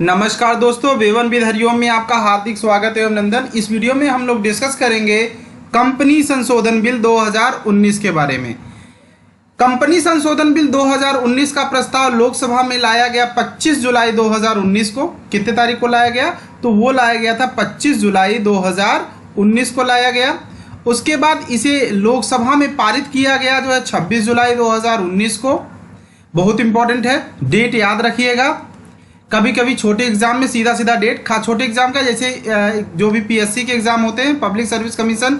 नमस्कार दोस्तों, woven with Hariom में आपका हार्दिक स्वागत है अभिनंदन। इस वीडियो में हम लोग डिस्कस करेंगे कंपनी संशोधन बिल 2019 के बारे में। कंपनी संशोधन बिल 2019 का प्रस्ताव लोकसभा में लाया गया 25 जुलाई 2019 को। कितने तारीख को लाया गया? तो वो लाया गया था 25 जुलाई 2019 को लाया गया। उसके बाद इसे लोकसभा में पारित किया गया जो है 26 जुलाई 2019 को। बहुत इंपॉर्टेंट है, डेट याद रखिएगा। कभी कभी छोटे एग्जाम में सीधा सीधा डेट छोटे एग्जाम का, जैसे जो भी पीएससी के एग्जाम होते हैं, public service commission,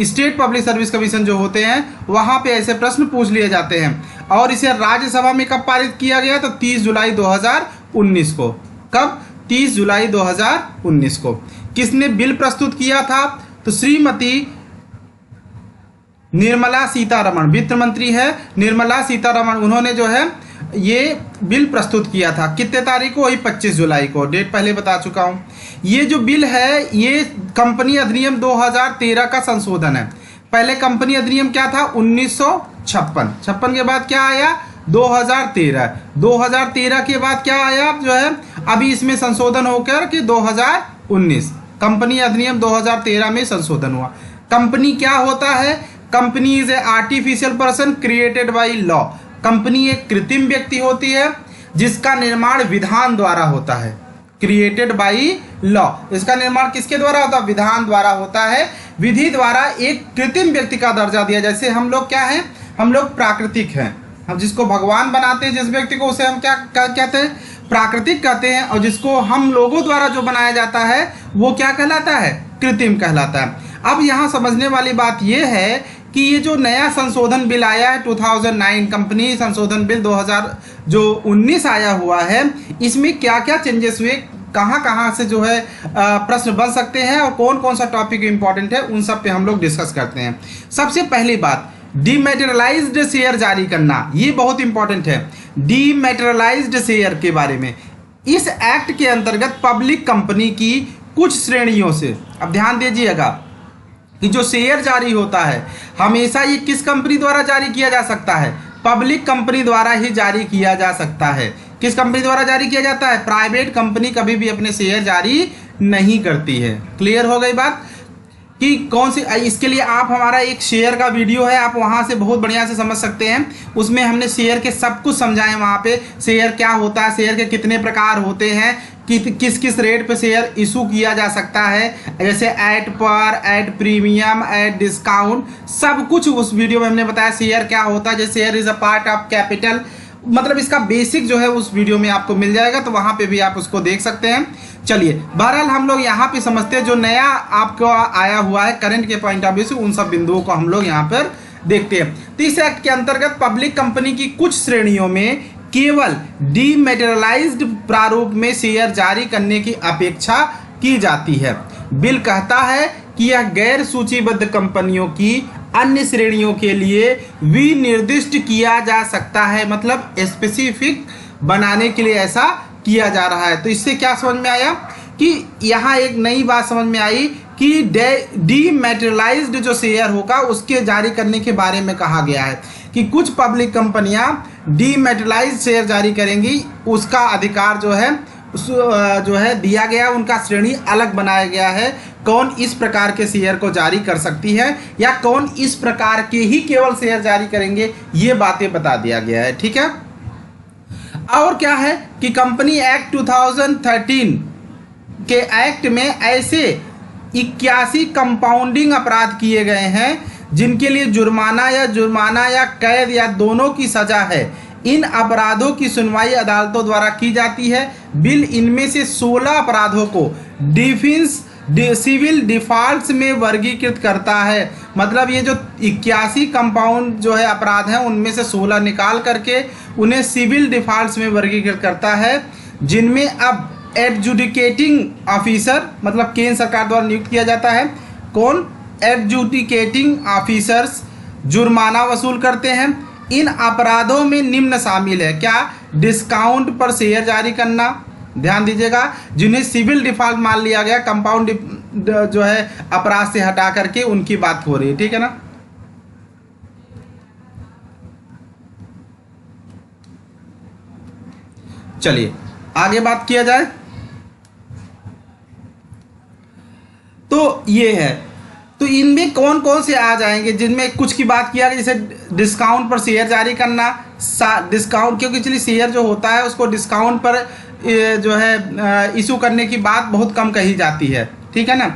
state public service commission जो होते हैं, वहां पे ऐसे प्रश्न पूछ लिए जाते हैं। और इसे राज्यसभा में कब पारित किया गया? तो 30 जुलाई 2019 को। कब? 30 जुलाई 2019 को। किसने बिल प्रस्तुत किया था? तो श्रीमती निर्मला सीतारमण, वित्त मंत्री है निर्मला सीतारमण, उन्होंने जो है ये बिल प्रस्तुत किया था। कितने तारीख को? वही 25 जुलाई को। डेट पहले बता चुका हूं। ये जो बिल है ये कंपनी अधिनियम 2013 का संशोधन है। पहले कंपनी अधिनियम क्या था? 1956 के बाद क्या आया? 2013 के बाद क्या आया जो है अभी इसमें संशोधन होकर के 2019। कंपनी अधिनियम 2013 में संशोधन हुआ। कंपनी क्या होता है? Company is a artificial person created by law. Company एक कृत्रिम व्यक्ति होती है जिसका निर्माण विधान द्वारा होता है। क्रिएटेड बाय लॉ, इसका निर्माण किसके द्वारा होता है? विधान द्वारा होता है। विधि द्वारा एक कृत्रिम व्यक्ति का दर्जा दिया। जैसे हम लोग क्या हैं? हम लोग प्राकृतिक हैं। हम जिसको भगवान बनाते हैं जिस व्यक्ति को, उसे हम क्या कहते हैं? प्राकृतिक कहते हैं। और जिसको हम लोगों द्वारा जो बनाया जाता है वो क्या कहलाता है? कृत्रिम कहलाता है। अब यहाँ समझने वाली बात यह है कि ये जो नया संशोधन बिल आया है 2009, कंपनी संशोधन बिल 2019 आया हुआ है, इसमें क्या क्या चेंजेस हुए, कहाँ कहाँ से जो है प्रश्न बन सकते हैं और कौन कौन सा टॉपिक इंपॉर्टेंट है, उन सब पे हम लोग डिस्कस करते हैं। सबसे पहली बात, डीमैटेरियलाइज्ड शेयर जारी करना, ये बहुत इंपॉर्टेंट है। डीमैटेरियलाइज्ड शेयर के बारे में इस एक्ट के अंतर्गत पब्लिक कंपनी की कुछ श्रेणियों से, अब ध्यान दीजिएगा कि जो शेयर जारी होता है हमेशा ये किस कंपनी द्वारा जारी किया जा सकता है? पब्लिक कंपनी द्वारा ही जारी किया जा सकता है। किस कंपनी द्वारा जारी किया जाता है? प्राइवेट कंपनी कभी भी अपने शेयर जारी नहीं करती है। क्लियर हो गई बात कि कौन सी? इसके लिए आप हमारा एक शेयर का वीडियो है, आप वहां से बहुत बढ़िया से समझ सकते हैं। उसमें हमने शेयर के सब कुछ समझाए। वहां पे शेयर क्या होता है, शेयर के कितने प्रकार होते हैं, कि किस किस रेट पे शेयर इशू किया जा सकता है, जैसे एट पर, एट प्रीमियम, एट डिस्काउंट, सब कुछ उस वीडियो में हमने बताया। शेयर क्या होता है, जैसे share is a part of capital, मतलब इसका बेसिक जो है उस वीडियो में आपको मिल जाएगा, तो वहां पे भी आप उसको देख सकते हैं। चलिए, बहरहाल हम लोग यहाँ पे समझते हैं जो नया आपको आया हुआ है करंट के पॉइंट ऑफ व्यू से, उन सब बिंदुओं को हम लोग यहाँ पर देखते हैं। तो इस एक्ट के अंतर्गत पब्लिक कंपनी की कुछ श्रेणियों में केवल डीमैटेरियलाइज्ड प्रारूप में शेयर जारी करने की अपेक्षा की जाती है। बिल कहता है कि यह गैर सूचीबद्ध कंपनियों की अन्य श्रेणियों के लिए विनिर्दिष्ट किया जा सकता है, मतलब स्पेसिफिक बनाने के लिए ऐसा किया जा रहा है। तो इससे क्या समझ में आया कि यहाँ एक नई बात समझ में आई कि डीमैटेरियलाइज्ड जो शेयर होगा उसके जारी करने के बारे में कहा गया है कि कुछ पब्लिक कंपनियां डीमैटेरियलाइज्ड शेयर जारी करेंगी। उसका अधिकार जो है दिया गया, उनका श्रेणी अलग बनाया गया है। कौन इस प्रकार के शेयर को जारी कर सकती है या कौन इस प्रकार के ही केवल शेयर जारी करेंगे, ये बातें बता दिया गया है। ठीक है। और क्या है कि कंपनी एक्ट 2013 के एक्ट में ऐसे 81 कंपाउंडिंग अपराध किए गए हैं जिनके लिए जुर्माना या कैद या दोनों की सजा है। इन अपराधों की सुनवाई अदालतों द्वारा की जाती है। बिल इनमें से 16 अपराधों को सिविल डिफॉल्ट्स में वर्गीकृत करता है। मतलब ये जो 81 कंपाउंड जो है अपराध हैं उनमें से 16 निकाल करके उन्हें सिविल डिफॉल्ट्स में वर्गीकृत करता है, जिनमें अब एडजुडिकेटिंग ऑफिसर, मतलब केंद्र सरकार द्वारा नियुक्त किया जाता है। कौन? एडजुडिकेटिंग ऑफिसर्स जुर्माना वसूल करते हैं। इन अपराधों में निम्न शामिल है। क्या? डिस्काउंट पर शेयर जारी करना, ध्यान दीजिएगा, जिन्हें सिविल डिफॉल्ट मान लिया गया, कंपाउंड जो है अपराध से हटा करके उनकी बात हो रही है। ठीक है ना। चलिए आगे बात किया जाए। तो ये है। तो इनमें कौन कौन से आ जाएंगे, जिनमें कुछ की बात किया गया, जैसे डिस्काउंट पर शेयर जारी करना, डिस्काउंट, क्योंकि चलिए शेयर जो होता है उसको डिस्काउंट पर जो है इशू करने की बात बहुत कम कही जाती है, ठीक है ना।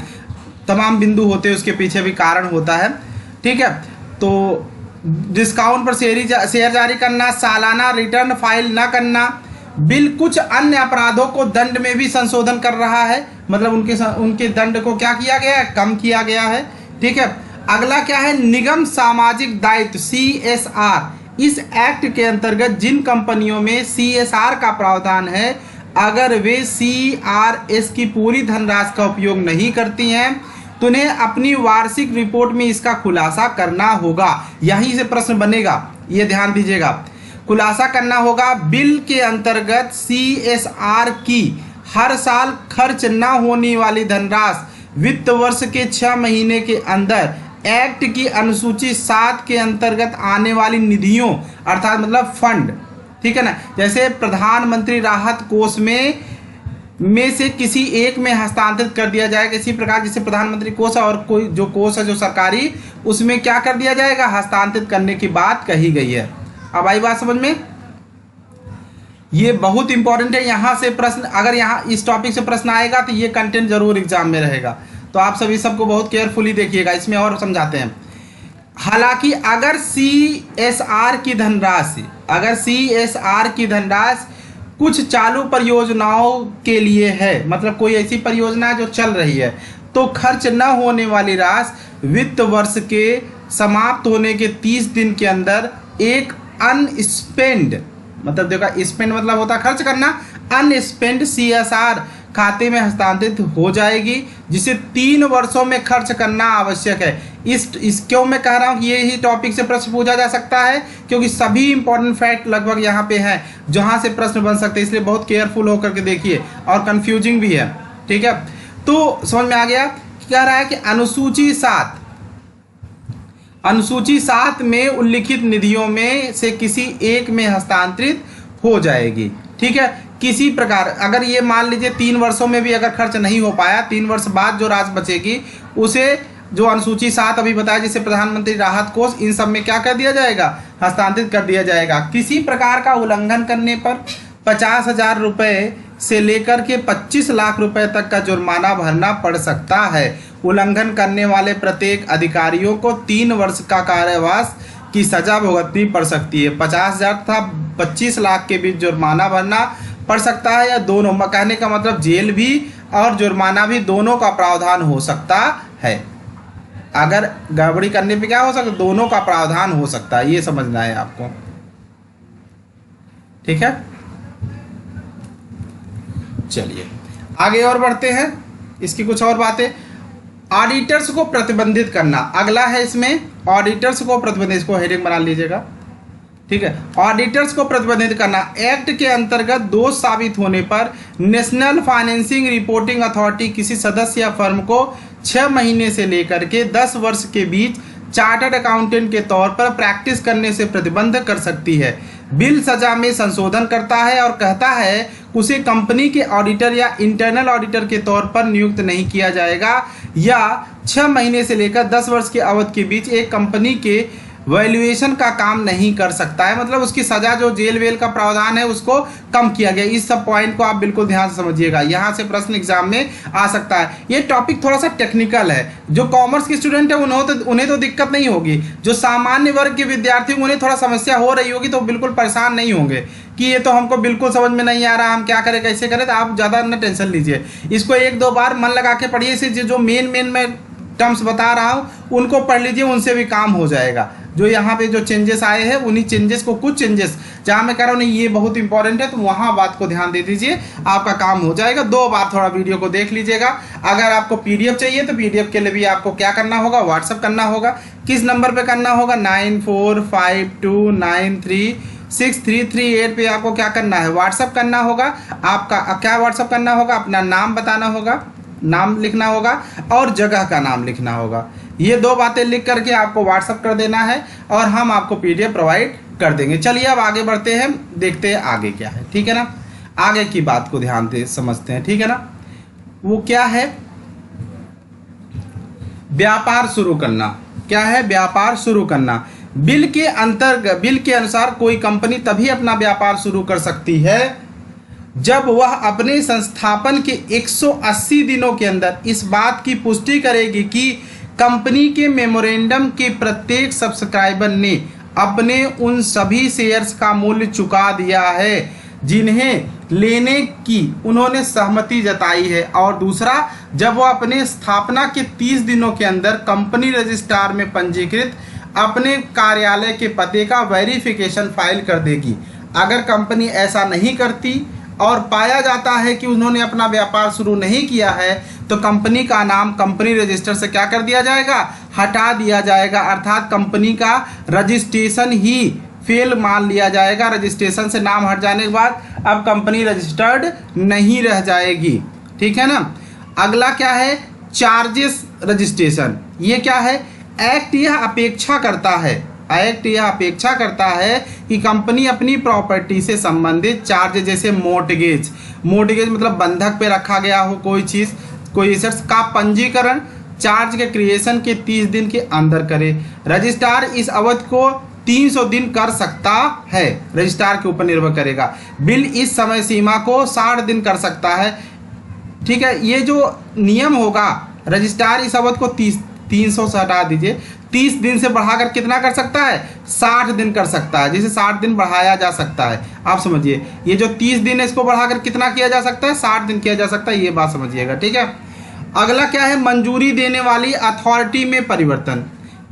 तमाम बिंदु होते हैं, उसके पीछे भी कारण होता है, ठीक है। तो डिस्काउंट पर शेयर जारी करना, सालाना रिटर्न फाइल न करना। बिल कुछ अन्य अपराधों को दंड में भी संशोधन कर रहा है, मतलब उनके दंड को क्या किया गया है, कम किया गया है, ठीक है। अगला क्या है, निगम सामाजिक दायित्व CSR। इस एक्ट के अंतर्गत जिन कंपनियों में CSR का प्रावधान है, अगर वे CRS की पूरी धनराशि का उपयोग नहीं करती हैं तो उन्हें अपनी वार्षिक रिपोर्ट में इसका खुलासा करना होगा। यहीं से प्रश्न बनेगा, ये ध्यान दीजिएगा, खुलासा करना होगा। बिल के अंतर्गत CSR की हर साल खर्च न होने वाली धनराशि वित्त वर्ष के 6 महीने के अंदर एक्ट की अनुसूची 7 के अंतर्गत आने वाली निधियों, अर्थात मतलब फंड, ठीक है ना, जैसे प्रधानमंत्री राहत कोष में से किसी एक में हस्तांतरित कर दिया जाएगा। इसी प्रकार जैसे प्रधानमंत्री कोष और कोई जो कोष है जो सरकारी, उसमें क्या कर दिया जाएगा, हस्तांतरित करने की बात कही गई है। अब आई बात समझ में, ये बहुत इंपॉर्टेंट है। यहाँ से प्रश्न, अगर यहाँ इस टॉपिक से प्रश्न आएगा तो ये कंटेंट जरूर एग्जाम में रहेगा, तो आप सभी सबको बहुत केयरफुली देखिएगा। इसमें और समझाते हैं। हालांकि अगर CSR की धनराशि कुछ चालू परियोजनाओं के लिए है, मतलब कोई ऐसी परियोजना जो चल रही है, तो खर्च न होने वाली राशि वित्त वर्ष के समाप्त होने के 30 दिन के अंदर एक अनस्पेंड, मतलब देखो स्पेंड मतलब होता है खर्च करना, अनस्पेंड CSR खाते में हस्तांतरित हो जाएगी, जिसे 3 वर्षों में खर्च करना आवश्यक है। इस क्यों मैं कह रहा हूँ कि ये ही टॉपिक से प्रश्न पूछा जा सकता है, क्योंकि सभी इंपॉर्टेंट फैक्ट लगभग यहाँ पे हैं जहाँ से प्रश्न बन सकते हैं, इसलिए बहुत केयरफुल होकर के देखिए, और कंफ्यूजिंग भी है, ठीक है। तो समझ में आ गया, कह रहा है कि अनुसूची 7 में उल्लिखित निधियों में से किसी एक में हस्तांतरित हो जाएगी, ठीक है। किसी प्रकार अगर ये मान लीजिए 3 वर्षों में भी अगर खर्च नहीं हो पाया, 3 वर्ष बाद जो राशि बचेगी उसे जो अनुसूची 7 अभी बताया, जैसे प्रधानमंत्री राहत कोष, इन सब में क्या कर दिया जाएगा, हस्तांतरित कर दिया जाएगा। किसी प्रकार का उल्लंघन करने पर 50,000 रुपये से लेकर के 25 लाख रुपए तक का जुर्माना भरना पड़ सकता है। उल्लंघन करने वाले प्रत्येक अधिकारियों को 3 वर्ष का कारावास की सजा भुगतनी पड़ सकती है। 50,000 तथा 25 लाख के बीच जुर्माना भरना पड़ सकता है, या दोनों, कहने का मतलब जेल भी और जुर्माना भी दोनों का प्रावधान हो सकता है। अगर गड़बड़ी करने पे क्या हो सकता है, दोनों का प्रावधान हो सकता है, ये समझना है आपको, ठीक है। चलिए आगे और बढ़ते हैं, इसकी कुछ और बातें। ऑडिटर्स को प्रतिबंधित करना अगला है, इसमें ऑडिटर्स को प्रतिबंधित, इसको हेडिंग बना लीजिएगा, ठीक है। ऑडिटर्स को प्रतिबंधित करना, एक्ट के अंतर्गत दोष साबित होने पर नेशनल फाइनेंसिंग रिपोर्टिंग अथॉरिटी किसी सदस्य या फर्म को 6 महीने से लेकर के 10 वर्ष के बीच चार्टर्ड अकाउंटेंट के तौर पर प्रैक्टिस करने से प्रतिबंध कर सकती है। बिल सजा में संशोधन करता है और कहता है उसे कंपनी के ऑडिटर या इंटरनल ऑडिटर के तौर पर नियुक्त नहीं किया जाएगा, या 6 महीने से लेकर 10 वर्ष की अवधि के बीच एक कंपनी के वैल्यूएशन का काम नहीं कर सकता है। मतलब उसकी सजा जो जेल वेल का प्रावधान है उसको कम किया गया। इस सब पॉइंट को आप बिल्कुल ध्यान से समझिएगा, यहाँ से प्रश्न एग्जाम में आ सकता है। ये टॉपिक थोड़ा सा टेक्निकल है, जो कॉमर्स के स्टूडेंट है उन्हें तो दिक्कत नहीं होगी, जो सामान्य वर्ग के विद्यार्थी उन्हें थोड़ा समस्या हो रही होगी, तो बिल्कुल परेशान नहीं होंगे कि ये तो हमको बिल्कुल समझ में नहीं आ रहा, हम क्या करें कैसे करें। तो आप ज़्यादा न टेंशन लीजिए, इसको 1-2 बार मन लगा के पढ़िए। इसे जो मेन मैं टर्म्स बता रहा हूँ उनको पढ़ लीजिए, उनसे भी काम हो जाएगा। जो यहाँ पे जो चेंजेस आए हैं उन्हीं चेंजेस को, कुछ चेंजेस जहाँ मैं कह रहा हूँ नहीं ये बहुत इंपॉर्टेंट है, तो वहाँ बात को ध्यान दे दीजिए, आपका काम हो जाएगा। 2 बार थोड़ा वीडियो को देख लीजिएगा। अगर आपको PDF चाहिए तो PDF के लिए भी आपको क्या करना होगा, व्हाट्सअप करना होगा। किस नंबर पे करना होगा, 9452936338 पे आपको क्या करना है, व्हाट्सअप करना होगा। आपका क्या व्हाट्सअप करना होगा, अपना नाम बताना होगा, नाम लिखना होगा और जगह का नाम लिखना होगा। ये 2 बातें लिख करके आपको व्हाट्सअप कर देना है और हम आपको PDF प्रोवाइड कर देंगे। चलिए अब आगे बढ़ते हैं, देखते हैं आगे क्या है, ठीक है ना। आगे की बात को ध्यान से समझते हैं, ठीक है ना। वो क्या है, व्यापार शुरू करना। क्या है? व्यापार शुरू करना। बिल के अनुसार कोई कंपनी तभी अपना व्यापार शुरू कर सकती है जब वह अपने संस्थापन के 180 दिनों के अंदर इस बात की पुष्टि करेगी कि कंपनी के मेमोरेंडम के प्रत्येक सब्सक्राइबर ने अपने उन सभी शेयर्स का मूल्य चुका दिया है जिन्हें लेने की उन्होंने सहमति जताई है। और दूसरा, जब वह अपने स्थापना के 30 दिनों के अंदर कंपनी रजिस्ट्रार में पंजीकृत अपने कार्यालय के पते का वेरिफिकेशन फाइल कर देगी। अगर कंपनी ऐसा नहीं करती और पाया जाता है कि उन्होंने अपना व्यापार शुरू नहीं किया है तो कंपनी का नाम कंपनी रजिस्टर से क्या कर दिया जाएगा? हटा दिया जाएगा। अर्थात कंपनी का रजिस्ट्रेशन ही फेल मान लिया जाएगा। रजिस्ट्रेशन से नाम हट जाने के बाद अब कंपनी रजिस्टर्ड नहीं रह जाएगी। ठीक है ना। अगला क्या है? Charges registration. ये क्या है? एक्ट यह अपेक्षा करता है कि कंपनी अपनी प्रॉपर्टी से संबंधित चार्ज, जैसे मोर्टगेज मतलब बंधक पे रखा गया हो कोई चीज़, कोई एसेट्स का पंजीकरण चार्ज के क्रिएशन के 30 दिन के अंदर करे। रजिस्ट्रार इस अवधि को 300 दिन कर सकता है। रजिस्ट्रार के ऊपर निर्भर करेगा। बिल इस समय सीमा को 60 दिन कर सकता है। ठीक है। ये जो नियम होगा, रजिस्ट्रार इस अवधि को 300 से हटा दीजिए, 30 दिन से बढ़ाकर कितना कर सकता है? 60 दिन कर सकता है। जिसे 60 दिन बढ़ाया जा सकता है। आप समझिए, ये जो 30 दिन है इसको बढ़ाकर कितना किया जा सकता है? 60 दिन किया जा सकता है। ये बात समझिएगा। ठीक है। अगला क्या है? मंजूरी देने वाली अथॉरिटी में परिवर्तन।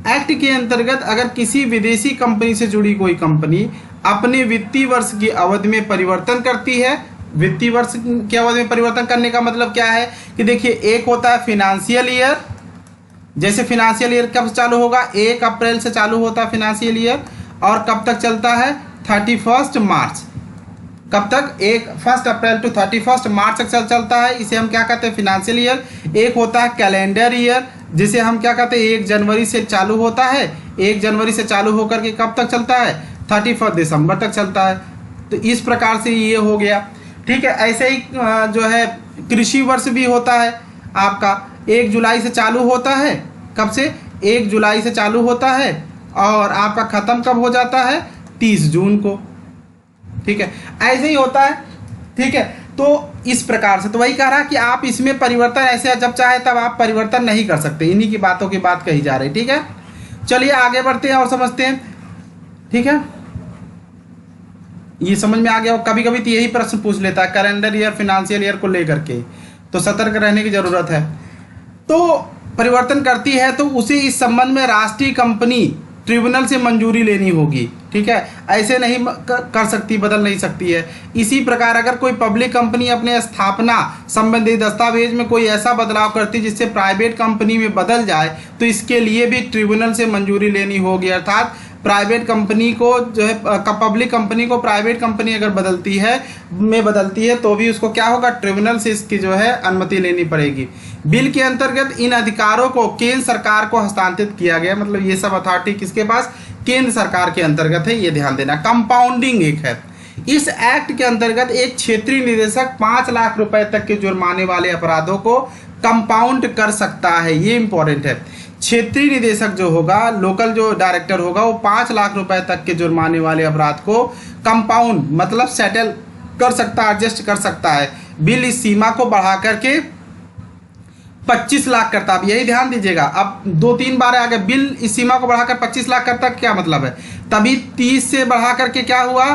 एक्ट के अंतर्गत अगर किसी विदेशी कंपनी से जुड़ी कोई कंपनी अपने वित्तीय वर्ष की अवधि में परिवर्तन करती है, वित्तीय वर्ष की अवधि में परिवर्तन करने का मतलब क्या है कि देखिए, एक होता है फिनेंशियल ईयर। जैसे फिनेंशियल ईयर कब चालू होगा? 1 अप्रैल से चालू होता है फिनेंशियल ईयर। और कब तक चलता है? 31 मार्च। कब तक? 1 अप्रैल टू 31 मार्च तक चलता है। इसे हम क्या कहते हैं? Financial year. एक होता है कैलेंडर ईयर, जिसे हम क्या कहते हैं? 1 जनवरी से चालू होता है। 1 जनवरी से चालू होकर के कब तक चलता है? 31 दिसंबर तक चलता है। तो इस प्रकार से ये हो गया। ठीक है। ऐसे ही जो है कृषि वर्ष भी होता है आपका, 1 जुलाई से चालू होता है। कब से? 1 जुलाई से चालू होता है और आपका ख़त्म कब हो जाता है? 30 जून को। ठीक है। ऐसे ही होता है। ठीक है। तो इस प्रकार से तो वही कह रहा कि आप इसमें परिवर्तन ऐसे जब चाहे तब आप परिवर्तन नहीं कर सकते। इन्हीं की बातों की बात कही जा रही। ठीक है। चलिए आगे बढ़ते हैं और समझते हैं। ठीक है। ये समझ में आ गया। कभी कभी तो यही प्रश्न पूछ लेता है कैलेंडर ईयर फिनेंशियल ईयर को लेकर के, तो सतर्क रहने की जरूरत है। तो परिवर्तन करती है तो उसे इस संबंध में राष्ट्रीय कंपनी ट्रिब्यूनल से मंजूरी लेनी होगी। ठीक है। ऐसे नहीं कर सकती, बदल नहीं सकती है। इसी प्रकार अगर कोई पब्लिक कंपनी अपने स्थापना संबंधी दस्तावेज में कोई ऐसा बदलाव करती जिससे प्राइवेट कंपनी में बदल जाए तो इसके लिए भी ट्रिब्यूनल से मंजूरी लेनी होगी। अर्थात प्राइवेट कंपनी को जो है पब्लिक कंपनी को प्राइवेट कंपनी अगर बदलती है तो भी उसको क्या होगा? ट्रिब्यूनल से इसकी जो है अनुमति लेनी पड़ेगी। बिल के अंतर्गत इन अधिकारों को केंद्र सरकार को हस्तांतरित किया गया। मतलब ये सब अथॉरिटी किसके पास? केंद्र सरकार के अंतर्गत है। ये ध्यान देना। कंपाउंडिंग एक है। इस एक्ट के अंतर्गत एक क्षेत्रीय निदेशक 5 लाख रुपए तक के जुर्माने वाले अपराधों को कंपाउंड कर सकता है। ये इंपॉर्टेंट है। क्षेत्रीय निदेशक जो होगा, लोकल जो डायरेक्टर होगा, वो 5 लाख रुपए तक के जुर्माने वाले अपराध को कंपाउंड मतलब सेटल कर सकता है, एडजस्ट कर सकता है। बिल इस सीमा को बढ़ा करके 25 लाख करता। अब यही ध्यान दीजिएगा, अब 2-3 बार आ गया। बिल इस सीमा को बढ़ाकर 25 लाख करता, क्या मतलब है? तभी 30 से बढ़ा करके क्या हुआ?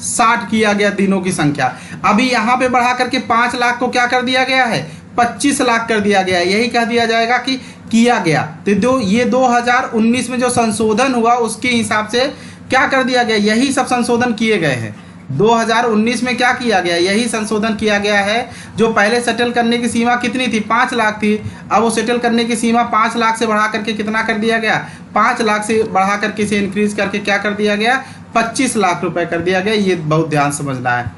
60 किया गया दिनों की संख्या। अभी यहाँ पे बढ़ा करके 5 लाख को क्या कर दिया गया है? 25 लाख कर दिया गया है। यही कह दिया जाएगा कि किया गया। तो ये 2019 में जो संशोधन हुआ उसके हिसाब से क्या कर दिया गया? यही सब संशोधन किए गए हैं। 2019 में क्या किया गया? यही संशोधन किया गया है। जो पहले सेटल करने की सीमा कितनी थी? 5 लाख थी। अब वो सेटल करने की सीमा 5 लाख से बढ़ा करके कितना कर दिया गया? 5 लाख से बढ़ा करके से इंक्रीज करके क्या कर दिया गया? 25 लाख रुपए कर दिया गया। ये बहुत ध्यान समझना है।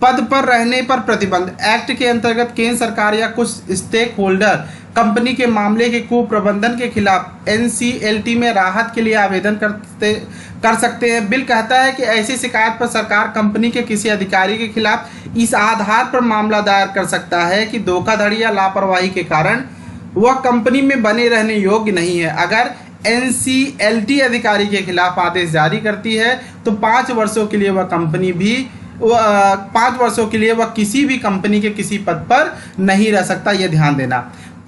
पद पर रहने पर प्रतिबंध। एक्ट के अंतर्गत केंद्र सरकार या कुछ स्टेक होल्डर कंपनी के मामले के कुप्रबंधन के खिलाफ NCLT में राहत के लिए आवेदन कर सकते हैं। बिल कहता है कि ऐसी शिकायत पर सरकार कंपनी के किसी अधिकारी के खिलाफ इस आधार पर मामला दायर कर सकता है कि धोखाधड़ी या लापरवाही के कारण वह कंपनी में बने रहने योग्य नहीं है। अगर NCLT अधिकारी के खिलाफ आदेश जारी करती है तो 5 वर्षों के लिए वह कंपनी भी 5 वर्षों के लिए वह किसी भी कंपनी के किसी पद पर नहीं रह सकता। यह ध्यान देना।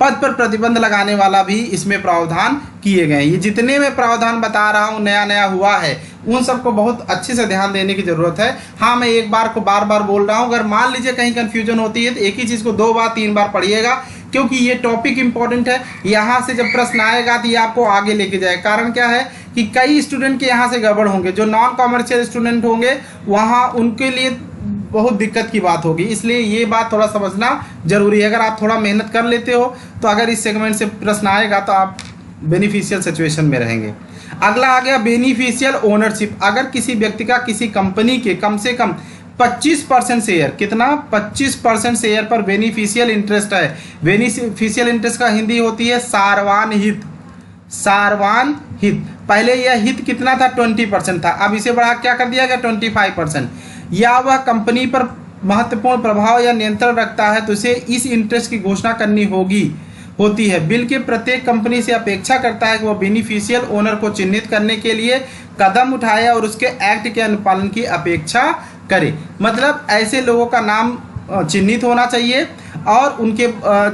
पद पर प्रतिबंध लगाने वाला भी इसमें प्रावधान किए गए हैं। ये जितने मैं प्रावधान बता रहा हूँ नया नया हुआ है, उन सबको बहुत अच्छे से ध्यान देने की जरूरत है। हाँ, मैं एक बार को बार बार बोल रहा हूँ, अगर मान लीजिए कहीं कंफ्यूजन होती है तो एक ही चीज़ को 2 बार 3 बार पढ़िएगा, क्योंकि ये टॉपिक इंपॉर्टेंट है। यहाँ से जब प्रश्न आएगा तो ये आपको आगे लेके जाएगा। कारण क्या है कि कई स्टूडेंट के यहाँ से गड़बड़ होंगे, जो नॉन कॉमर्शियल स्टूडेंट होंगे वहाँ उनके लिए बहुत दिक्कत की बात होगी। इसलिए ये बात थोड़ा समझना जरूरी है। अगर आप थोड़ा मेहनत कर लेते हो तो अगर इस सेगमेंट से प्रश्न आएगा तो आप बेनिफिशियल सिचुएशन में रहेंगे। अगला आ गया बेनिफिशियल ओनरशिप। अगर किसी व्यक्ति का किसी कंपनी के कम से कम 25% शेयर, कितना 25% शेयर पर बेनिफिशियल इंटरेस्ट है। बेनिफिशियल इंटरेस्ट का हिंदी होती है सारवान हित। सारवान हित, पहले यह हित कितना था 20% था, अब इसे बढ़ा क्या कर दिया गया 25%। या वह कंपनी पर महत्वपूर्ण प्रभाव या नियंत्रण रखता है तो उसे इस इंटरेस्ट की घोषणा करनी होती है। बिल के प्रत्येक कंपनी से अपेक्षा करता है कि वह बेनिफिशियल ओनर को चिन्हित करने के लिए कदम उठाए और उसके एक्ट के अनुपालन की अपेक्षा करे। मतलब ऐसे लोगों का नाम चिन्हित होना चाहिए और उनके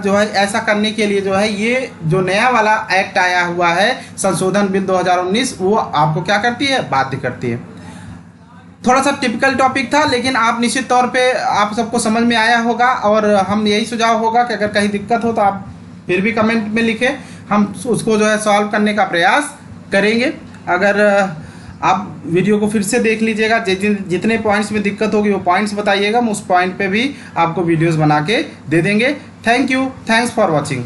जो है ऐसा करने के लिए जो है ये जो नया वाला एक्ट आया हुआ है संशोधन बिल 2019, वो आपको क्या करती है, बाध्य करती है। थोड़ा सा टिपिकल टॉपिक था, लेकिन आप निश्चित तौर पे आप सबको समझ में आया होगा। और हम यही सुझाव होगा कि अगर कहीं दिक्कत हो तो आप फिर भी कमेंट में लिखें, हम उसको जो है सॉल्व करने का प्रयास करेंगे। अगर आप वीडियो को फिर से देख लीजिएगा, जितने पॉइंट्स में दिक्कत होगी वो पॉइंट्स बताइएगा, हम उस पॉइंट पे भी आपको वीडियोस बना के दे देंगे। Thank you, thanks for watching.